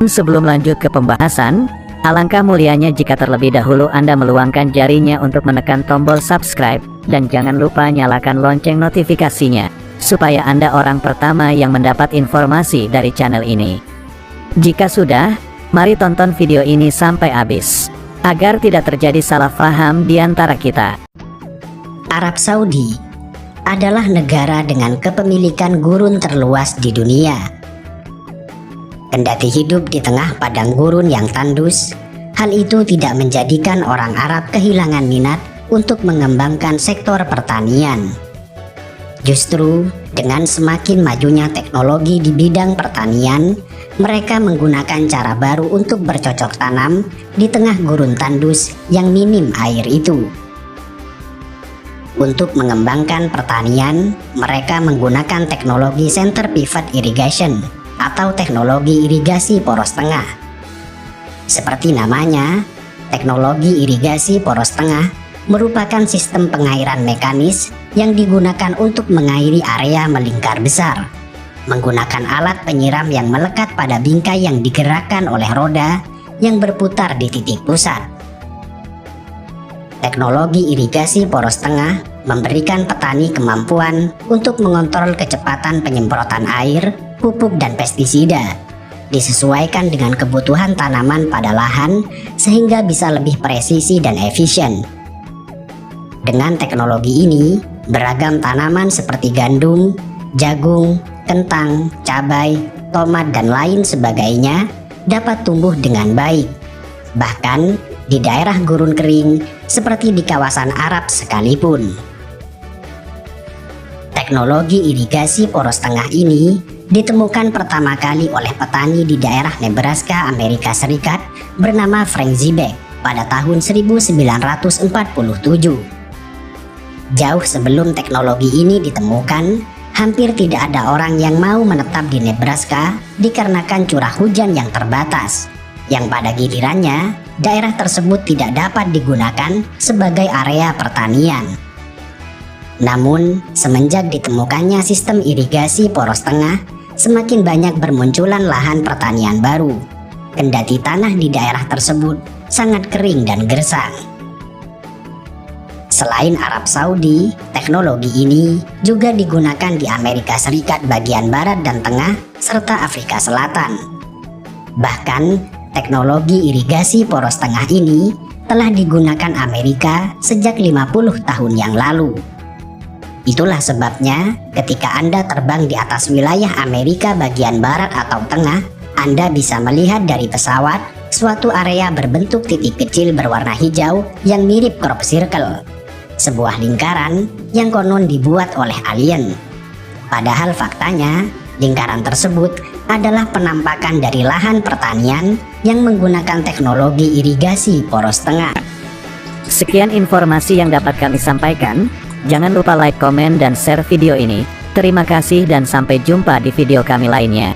Sebelum lanjut ke pembahasan, alangkah mulianya jika terlebih dahulu Anda meluangkan jarinya untuk menekan tombol subscribe dan jangan lupa nyalakan lonceng notifikasinya, supaya Anda orang pertama yang mendapat informasi dari channel ini. Jika sudah, mari tonton video ini sampai habis, agar tidak terjadi salah paham di antara kita. Arab Saudi adalah negara dengan kepemilikan gurun terluas di dunia. Kendati hidup di tengah padang gurun yang tandus, hal itu tidak menjadikan orang Arab kehilangan minat untuk mengembangkan sektor pertanian. Justru, dengan semakin majunya teknologi di bidang pertanian, mereka menggunakan cara baru untuk bercocok tanam di tengah gurun tandus yang minim air itu. Untuk mengembangkan pertanian, mereka menggunakan teknologi center pivot irrigation atau teknologi irigasi poros tengah. Seperti namanya, teknologi irigasi poros tengah merupakan sistem pengairan mekanis yang digunakan untuk mengairi area melingkar besar, menggunakan alat penyiram yang melekat pada bingkai yang digerakkan oleh roda yang berputar di titik pusat. Teknologi irigasi poros tengah memberikan petani kemampuan untuk mengontrol kecepatan penyemprotan air, pupuk dan pestisida, disesuaikan dengan kebutuhan tanaman pada lahan sehingga bisa lebih presisi dan efisien. Dengan teknologi ini, beragam tanaman seperti gandum, jagung, kentang, cabai, tomat dan lain sebagainya dapat tumbuh dengan baik. Bahkan di daerah gurun kering seperti di kawasan Arab sekalipun. Teknologi irigasi poros tengah ini ditemukan pertama kali oleh petani di daerah Nebraska, Amerika Serikat bernama Frank Zibek pada tahun 1947. Jauh sebelum teknologi ini ditemukan, hampir tidak ada orang yang mau menetap di Nebraska dikarenakan curah hujan yang terbatas, yang pada gilirannya daerah tersebut tidak dapat digunakan sebagai area pertanian. Namun, semenjak ditemukannya sistem irigasi poros tengah, semakin banyak bermunculan lahan pertanian baru, kendati tanah di daerah tersebut sangat kering dan gersang. Selain Arab Saudi, teknologi ini juga digunakan di Amerika Serikat bagian barat dan tengah serta Afrika Selatan. Bahkan, teknologi irigasi poros tengah ini telah digunakan Amerika sejak 50 tahun yang lalu. Itulah sebabnya ketika Anda terbang di atas wilayah Amerika bagian barat atau tengah, Anda bisa melihat dari pesawat suatu area berbentuk titik kecil berwarna hijau yang mirip crop circle. Sebuah lingkaran yang konon dibuat oleh alien. Padahal faktanya, lingkaran tersebut adalah penampakan dari lahan pertanian yang menggunakan teknologi irigasi poros tengah. Sekian informasi yang dapat kami sampaikan. Jangan lupa like, komen, dan share video ini. Terima kasih dan sampai jumpa di video kami lainnya.